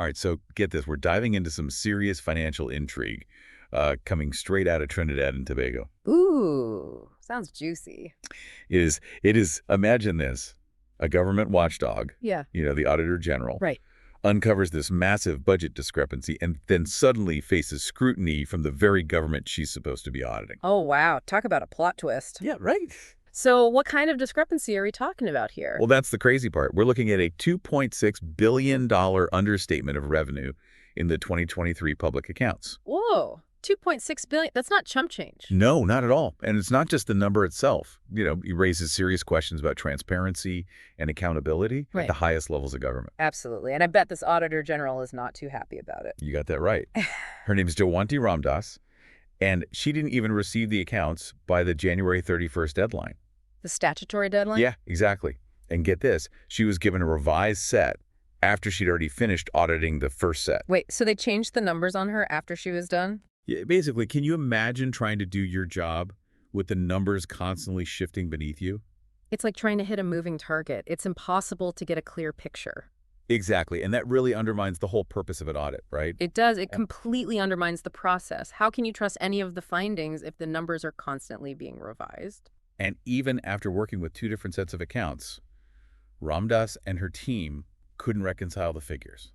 All right, so get this. We're diving into some serious financial intrigue coming straight out of Trinidad and Tobago. Ooh, sounds juicy. Imagine this. A government watchdog, Yeah. the Auditor General, Right. uncovers this massive budget discrepancy and then suddenly faces scrutiny from the very government she's supposed to be auditing. Oh, wow. Talk about a plot twist. Yeah, right. So what kind of discrepancy are we talking about here? Well, that's the crazy part. We're looking at a $2.6 billion understatement of revenue in the 2023 public accounts. Whoa, 2.6 billion. That's not chump change. No, not at all. And it's not just the number itself. It raises serious questions about transparency and accountability at Right. the highest levels of government. Absolutely. And I bet this Auditor General is not too happy about it. You got that right. Her name is Jawanti Ramdas, and she didn't even receive the accounts by the January 31st deadline. The statutory deadline? Yeah, exactly. And get this, she was given a revised set after she'd already finished auditing the first set. Wait, so they changed the numbers on her after she was done? Yeah, basically, can you imagine trying to do your job with the numbers constantly shifting beneath you? It's like trying to hit a moving target. It's impossible to get a clear picture. Exactly, and that really undermines the whole purpose of an audit, right? It does. It completely undermines the process. How can you trust any of the findings if the numbers are constantly being revised? And even after working with two different sets of accounts, Ramdas and her team couldn't reconcile the figures.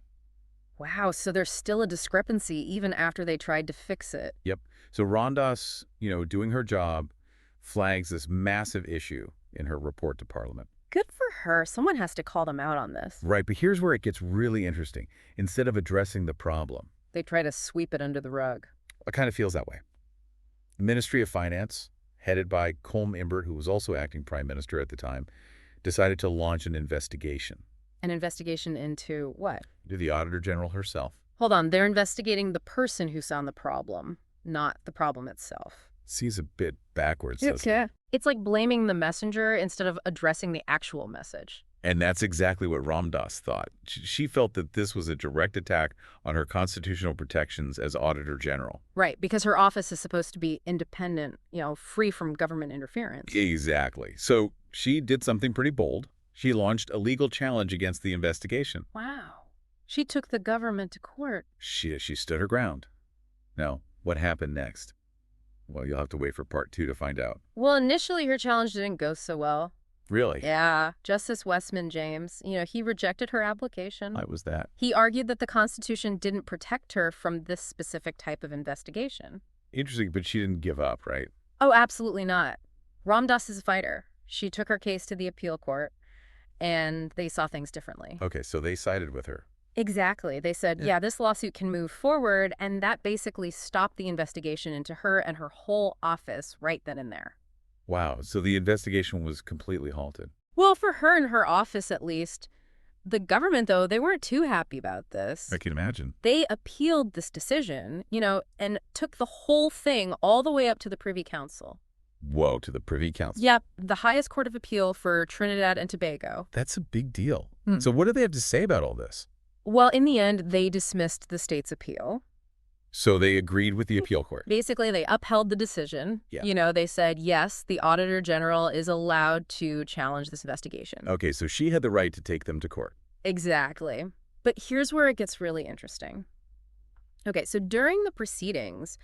Wow, so there's still a discrepancy even after they tried to fix it. Yep. So Ramdas, doing her job, flags this massive issue in her report to Parliament. Good for her. Someone has to call them out on this. Right, but here's where it gets really interesting. Instead of addressing the problem, They try to sweep it under the rug. it kind of feels that way. The Ministry of Finance, headed by Colm Imbert, who was also acting prime minister at the time, decided to launch an investigation An investigation into what? to the Auditor General herself. Hold on, they're investigating the person who found the problem, not the problem itself. Seems a bit backwards, doesn't it? Yeah. It's like blaming the messenger instead of addressing the actual message. And that's exactly what Ramdas thought. She felt that this was a direct attack on her constitutional protections as Auditor General. Right, because her office is supposed to be independent, free from government interference. Exactly. So she did something pretty bold. She launched a legal challenge against the investigation. Wow. She took the government to court. She stood her ground. Now, what happened next? Well, you'll have to wait for part 2 to find out. Well, initially her challenge didn't go so well. Really? Yeah, Justice Westman James, he rejected her application. Why was that? He argued that the Constitution didn't protect her from this specific type of investigation. Interesting, but she didn't give up, right? Oh, absolutely not. Ramdas is a fighter. She took her case to the appeal court, and they saw things differently. Okay, so they sided with her. Exactly. They said, yeah, this lawsuit can move forward, and that basically stopped the investigation into her and her whole office right then and there. Wow, so the investigation was completely halted. Well, for her and her office, at least. The government, though, they weren't too happy about this. I can imagine. They appealed this decision, and took the whole thing all the way up to the Privy Council. Whoa, to the Privy Council. Yep, the highest court of appeal for Trinidad and Tobago. That's a big deal. Hmm. So what do they have to say about all this? Well, in the end, they dismissed the state's appeal. So they agreed with the appeal court. Basically, they upheld the decision. Yeah. They said, yes, the Auditor General is allowed to challenge this investigation. Okay, so she had the right to take them to court. Exactly. But here's where it gets really interesting. Okay, so during the proceedings,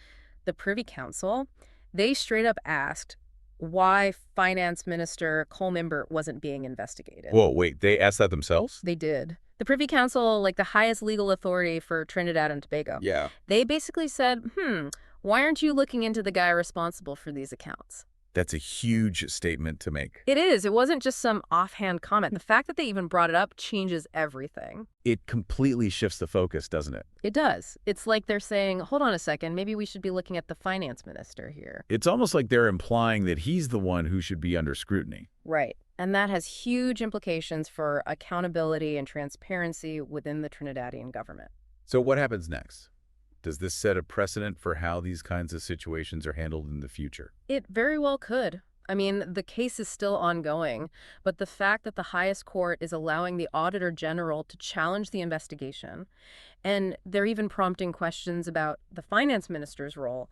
the Privy Council, they straight up asked why Finance Minister Colm Imbert wasn't being investigated. Whoa, wait, they asked that themselves? They did. The Privy Council, like the highest legal authority for Trinidad and Tobago, Yeah. they basically said, why aren't you looking into the guy responsible for these accounts? That's a huge statement to make. It is. It wasn't just some offhand comment. The fact that they even brought it up changes everything. It completely shifts the focus, doesn't it? It does. It's like they're saying, hold on a second, maybe we should be looking at the finance minister here. It's almost like they're implying that he's the one who should be under scrutiny. Right. And that has huge implications for accountability and transparency within the Trinidadian government. So what happens next? Does this set a precedent for how these kinds of situations are handled in the future? It very well could. I mean, the case is still ongoing, but the fact that the highest court is allowing the Auditor General to challenge the investigation, and they're even prompting questions about the finance minister's role,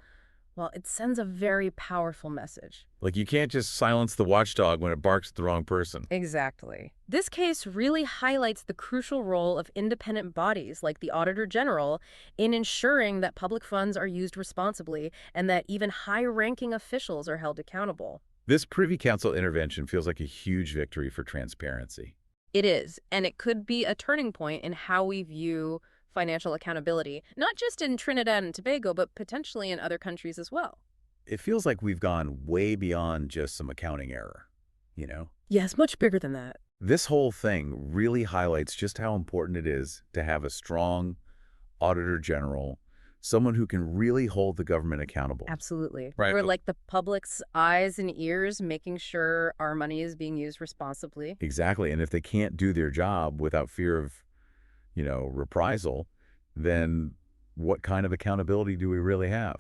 Well, it sends a very powerful message. Like, you can't just silence the watchdog when it barks at the wrong person. Exactly. This case really highlights the crucial role of independent bodies like the Auditor General in ensuring that public funds are used responsibly and that even high-ranking officials are held accountable. This Privy Council intervention feels like a huge victory for transparency. It is, and it could be a turning point in how we view financial accountability, not just in Trinidad and Tobago, but potentially in other countries as well. It feels like we've gone way beyond just some accounting error, you know? Yes, much bigger than that. This whole thing really highlights just how important it is to have a strong auditor general, someone who can really hold the government accountable. Absolutely. Right. We're like the public's eyes and ears, making sure our money is being used responsibly. Exactly. And if they can't do their job without fear of, reprisal, then what kind of accountability do we really have?